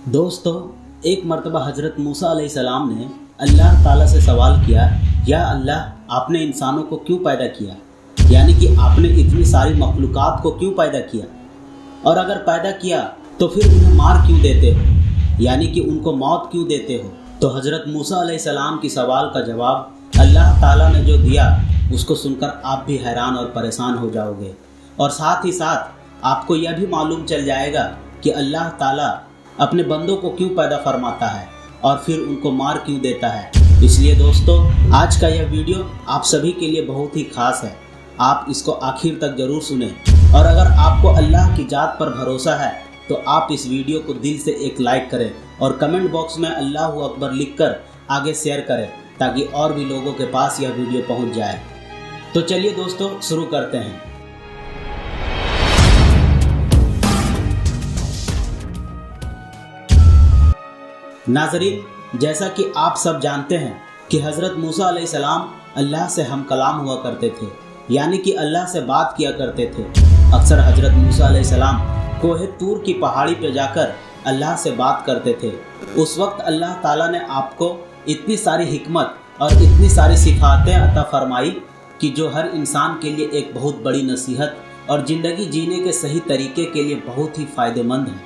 दोस्तों, एक मर्तबा हज़रत मूसा अलैहिस्सलाम ने अल्लाह ताला से सवाल किया, या अल्लाह, आपने इंसानों को क्यों पैदा किया? यानी कि आपने इतनी सारी मखलूक़ात को क्यों पैदा किया? और अगर पैदा किया तो फिर उन्हें मार क्यों देते हो? यानी कि उनको मौत क्यों देते हो? तो हज़रत मूसा अलैहिस्सलाम की सवाल का जवाब अल्लाह ताला ने जो दिया उसको सुनकर आप भी हैरान और परेशान हो जाओगे, और साथ ही साथ आपको यह भी मालूम चल जाएगा कि अल्लाह ताला अपने बंदों को क्यों पैदा फरमाता है और फिर उनको मार क्यों देता है। इसलिए दोस्तों, आज का यह वीडियो आप सभी के लिए बहुत ही खास है। आप इसको आखिर तक जरूर सुनें, और अगर आपको अल्लाह की जात पर भरोसा है तो आप इस वीडियो को दिल से एक लाइक करें और कमेंट बॉक्स में अल्लाहू अकबर लिखकर आगे शेयर करें, ताकि और भी लोगों के पास यह वीडियो पहुंच जाए। तो चलिए दोस्तों, शुरू करते हैं। नाज़रीन, जैसा कि आप सब जानते हैं कि हज़रत मूसा अलैहिस्सलाम अल्लाह से हम कलाम हुआ करते थे, यानी कि अल्लाह से बात किया करते थे। अक्सर हज़रत मूसा अलैहिस्सलाम कोहे तूर की पहाड़ी पर जाकर अल्लाह से बात करते थे। उस वक्त अल्लाह ताला ने आपको इतनी सारी हिकमत और इतनी सारी सिफातें अता फरमाई कि जो हर इंसान के लिए एक बहुत बड़ी नसीहत और ज़िंदगी जीने के सही तरीके के लिए बहुत ही फ़ायदेमंद है।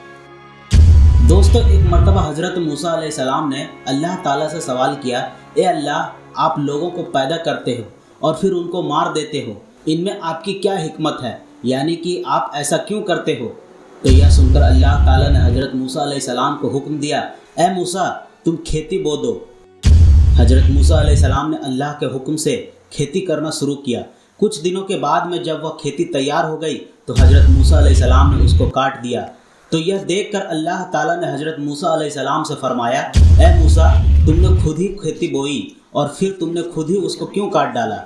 दोस्तों, एक मर्तबा हज़रत मूसा अलैहिस्सलाम ने अल्लाह ताला से सवाल किया, ए अल्लाह, आप लोगों को पैदा करते हो और फिर उनको मार देते हो, इनमें आपकी क्या हिकमत है? यानी कि आप ऐसा क्यों करते हो? तो यह सुनकर अल्लाह ताला ने हज़रत मूसा अलैहिस्सलाम को हुक्म दिया, ए मूसा, तुम खेती बो दो। हज़रत मूसा अलैहिस्सलाम ने अल्लाह के हुक्म से खेती करना शुरू किया। कुछ दिनों के बाद में जब वह खेती तैयार हो गई तो हज़रत मूसा अलैहिस्सलाम ने उसको काट दिया। तो यह देखकर अल्लाह ताला ने हज़रत मूसा अलैहिस्सलाम से फरमाया, ए मूसा, तुमने खुद ही खेती बोई और फिर तुमने खुद ही उसको क्यों काट डाला?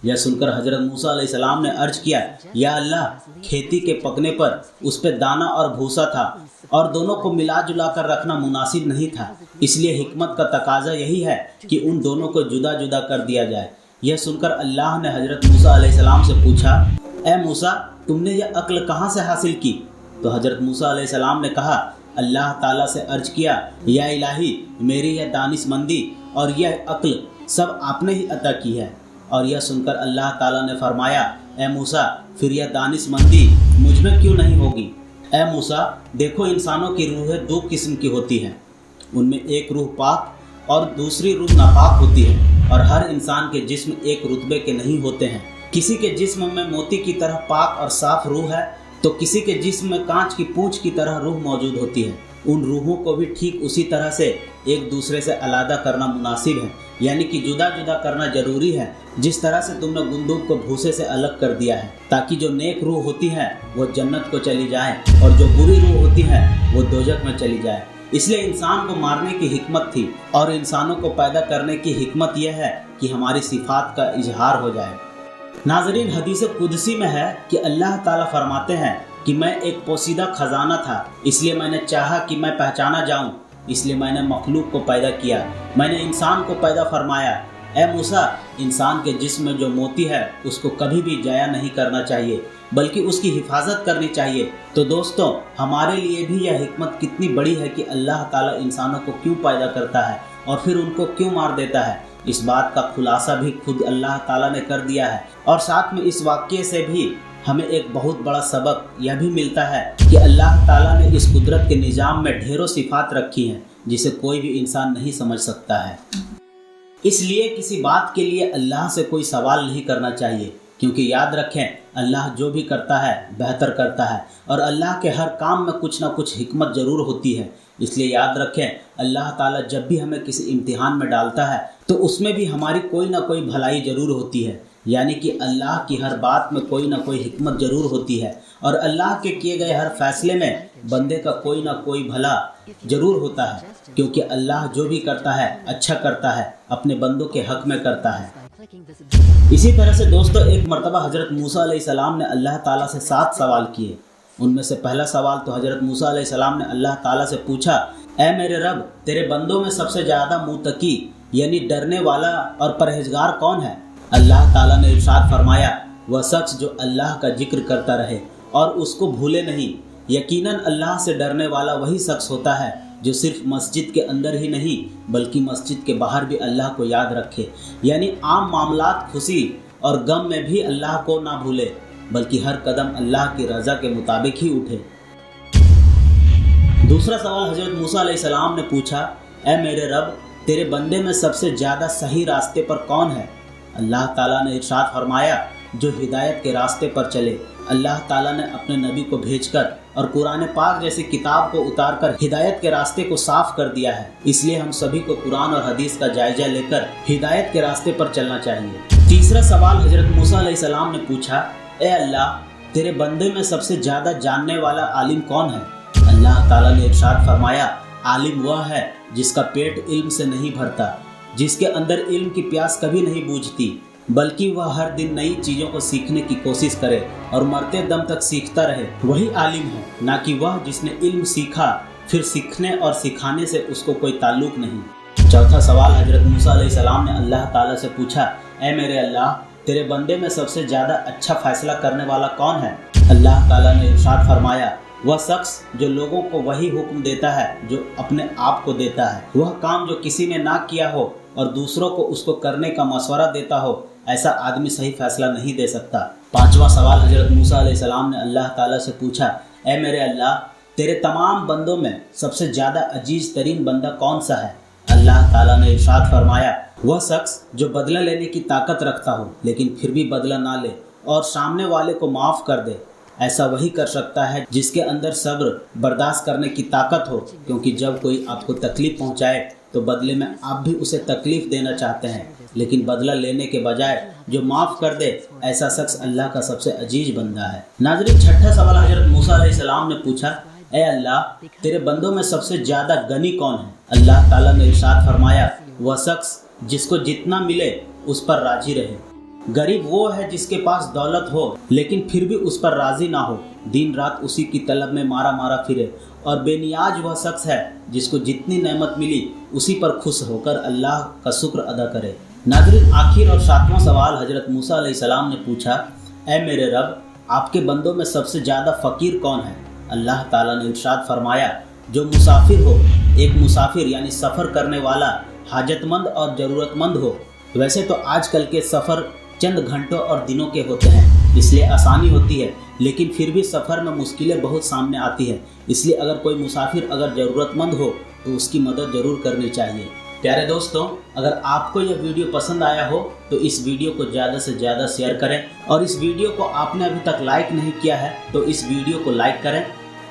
यह सुनकर हज़रत मूसा अलैहिस्सलाम ने अर्ज किया, या अल्लाह, खेती के पकने पर उस पर दाना और भूसा था और दोनों को मिला जुला कर रखना मुनासिब नहीं था, इसलिए हिकमत का तकाजा यही है कि उन दोनों को जुदा जुदा कर दिया जाए। यह सुनकर अल्लाह ने हज़रत मूसा अलैहिस्सलाम से पूछा, ए मूसा, तुमने यह अक्ल कहाँ से हासिल की? तो हज़रत मूसा अलैहिस्सलाम ने कहा, अल्लाह ताला से अर्ज किया, या इलाही, मेरी यह दानिशमंदी और यह अक्ल सब आपने ही अता की है। और यह सुनकर अल्लाह ताला ने फरमाया, ए मूसा, फिर यह दानिशमंदी मुझ में क्यों नहीं होगी? ए मूसा, देखो, इंसानों की रूहें दो किस्म की होती हैं, उनमें एक रूह पाक और दूसरी रूह नापाक होती है, और हर इंसान के जिस्म एक रुतबे के नहीं होते हैं। किसी के जिस्म में मोती की तरह पाक और साफ रूह है, तो किसी के जिस्म में कांच की पूंछ की तरह रूह मौजूद होती है। उन रूहों को भी ठीक उसी तरह से एक दूसरे से अलग करना मुनासिब है, यानी कि जुदा जुदा करना जरूरी है, जिस तरह से तुमने गुंदुक को भूसे से अलग कर दिया है, ताकि जो नेक रूह होती है वो जन्नत को चली जाए और जो बुरी रूह होती है वो दोजख में चली जाए। इसलिए इंसान को मारने की हिकमत थी, और इंसानों को पैदा करने की हिकमत यह है कि हमारी सिफात का इजहार हो जाए। नाज़रीन, हदीस कुदसी में है कि अल्लाह ताला फरमाते हैं कि मैं एक पोशीदा खजाना था, इसलिए मैंने चाहा कि मैं पहचाना जाऊं, इसलिए मैंने मखलूक को पैदा किया, मैंने इंसान को पैदा फरमाया। ए मूसा, इंसान के जिस्म में जो मोती है उसको कभी भी जाया नहीं करना चाहिए, बल्कि उसकी हिफाजत करनी चाहिए। तो दोस्तों, हमारे लिए भी यह हिकमत कितनी बड़ी है कि अल्लाह ताला इंसानों को क्यों पैदा करता है और फिर उनको क्यों मार देता है। इस बात का खुलासा भी खुद अल्लाह ताला ने कर दिया है, और साथ में इस वाक़ये से भी हमें एक बहुत बड़ा सबक यह भी मिलता है कि अल्लाह ताला ने इस कुदरत के निज़ाम में ढेरों सिफात रखी हैं जिसे कोई भी इंसान नहीं समझ सकता है। इसलिए किसी बात के लिए अल्लाह से कोई सवाल नहीं करना चाहिए, क्योंकि याद रखें, अल्लाह जो भी करता है बेहतर करता है, और अल्लाह के हर काम में कुछ ना कुछ हिकमत ज़रूर होती है। इसलिए याद रखें, अल्लाह ताला जब भी हमें किसी इम्तिहान में डालता है तो उसमें भी हमारी कोई ना कोई भलाई ज़रूर होती है, यानी कि अल्लाह की हर बात में कोई ना कोई हिकमत ज़रूर होती है, और अल्लाह के किए गए हर फैसले में बंदे का कोई ना कोई भला ज़रूर होता है, क्योंकि अल्लाह जो भी करता है अच्छा करता है, अपने बंदों के हक़ में करता है। इसी तरह से दोस्तों, एक मर्तबा हज़रत मूसा अलैहिस्सलाम ने अल्लाह ताला से 7 सवाल किए। उनमें से पहला सवाल तो हज़रत मूसा अलैहिस्सलाम ने अल्लाह ताला से पूछा, ए मेरे रब, तेरे बंदों में सबसे ज़्यादा मुतकी यानी डरने वाला और परहेजगार कौन है? अल्लाह ताला ने इरशाद फरमाया, वह शख्स जो अल्लाह का जिक्र करता रहे और उसको भूले नहीं। यकीनन अल्लाह से डरने वाला वही शख्स होता है जो सिर्फ मस्जिद के अंदर ही नहीं बल्कि मस्जिद के बाहर भी अल्लाह को याद रखे, यानी आम मामलात, खुशी और गम में भी अल्लाह को ना भूले बल्कि हर कदम अल्लाह की रज़ा के मुताबिक ही उठे। दूसरा सवाल हज़रत मूसा अलैहिस्सलाम ने पूछा, ऐ मेरे रब, तेरे बंदे में सबसे ज़्यादा सही रास्ते पर कौन है? अल्लाह ताला ने इरशाद फरमाया, जो हिदायत के रास्ते पर चले। अल्लाह ताला ने अपने नबी को भेजकर और कुरान पाक जैसी किताब को उतारकर हिदायत के रास्ते को साफ कर दिया है। इसलिए हम सभी को कुरान और हदीस का जायजा लेकर हिदायत के रास्ते पर चलना चाहिए। तीसरा सवाल हज़रत मूसा अलैहिस्सलाम ने पूछा, ए अल्लाह, तेरे बंदे में सबसे ज़्यादा जानने वाला आलिम कौन है? अल्लाह ताला ने इरशाद फरमाया, आलिम वह है जिसका पेट इल्म से नहीं भरता, जिसके अंदर इल्म की प्यास कभी नहीं बूझती, बल्कि वह हर दिन नई चीज़ों को सीखने की कोशिश करे और मरते दम तक सीखता रहे, वही आलिम है, ना कि वह जिसने इल्म सीखा फिर सीखने और सिखाने से उसको कोई ताल्लुक नहीं। चौथा सवाल हज़रत मूसा अलैहिस्सलाम ने अल्लाह ताला से पूछा, ए मेरे अल्लाह, तेरे बंदे में सबसे ज़्यादा अच्छा फैसला करने वाला कौन है? अल्लाह ताला ने इरशाद फरमाया, वह शख्स जो लोगों को वही हुक्म देता है जो अपने आप को देता है, वह काम जो किसी ने ना किया हो और दूसरों को उसको करने का मशवरा देता हो, ऐसा आदमी सही फैसला नहीं दे सकता। पांचवा सवाल हज़रत मूसा अलैहिस्सलाम ने अल्लाह ताला से पूछा, ऐ मेरे अल्लाह, तेरे तमाम बंदों में सबसे ज़्यादा अजीज तरीन बंदा कौन सा है? अल्लाह ताला ने इरशाद फरमाया, वह शख्स जो बदला लेने की ताकत रखता हो लेकिन फिर भी बदला ना ले और सामने वाले को माफ़ कर दे। ऐसा वही कर सकता है जिसके अंदर सब्र बर्दाश्त करने की ताकत हो, क्योंकि जब कोई आपको तकलीफ़ पहुंचाए तो बदले में आप भी उसे तकलीफ़ देना चाहते हैं, लेकिन बदला लेने के बजाय जो माफ़ कर दे, ऐसा शख्स अल्लाह का सबसे अजीज बंदा है। नाज़रीन, छठा सवाल हज़रत मूसा अलैहिस्सलाम ने पूछा, ए अल्लाह, तेरे बंदों में सबसे ज़्यादा गनी कौन है? अल्लाह ताला ने इरशाद फरमाया, वह शख्स जिसको जितना मिले उस पर राजी रहे। गरीब वो है जिसके पास दौलत हो लेकिन फिर भी उस पर राजी ना हो, दिन रात उसी की तलब में मारा मारा फिरे। और बेनियाज वह शख्स है जिसको जितनी नेमत मिली उसी पर खुश होकर अल्लाह का शुक्र अदा करे। नाज़रीन, आखिर और सातवां सवाल हज़रत मूसा अलैहिस्सलाम ने पूछा, ऐ मेरे रब, आपके बंदों में सबसे ज़्यादा फ़कीर कौन है? अल्लाह ताला ने इरशाद फरमाया, जो मुसाफिर हो, एक मुसाफिर यानी सफ़र करने वाला हाजतमंद और ज़रूरतमंद हो। वैसे तो आजकल के सफ़र चंद घंटों और दिनों के होते हैं, इसलिए आसानी होती है, लेकिन फिर भी सफ़र में मुश्किलें बहुत सामने आती हैं। इसलिए अगर कोई मुसाफिर अगर ज़रूरतमंद हो तो उसकी मदद ज़रूर करनी चाहिए। प्यारे दोस्तों, अगर आपको यह वीडियो पसंद आया हो तो इस वीडियो को ज़्यादा से ज़्यादा शेयर करें, और इस वीडियो को आपने अभी तक लाइक नहीं किया है तो इस वीडियो को लाइक करें,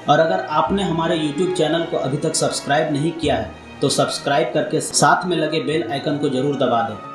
और अगर आपने हमारे YouTube चैनल को अभी तक सब्सक्राइब नहीं किया है तो सब्सक्राइब करके साथ में लगे बेल आइकन को ज़रूर दबा दें।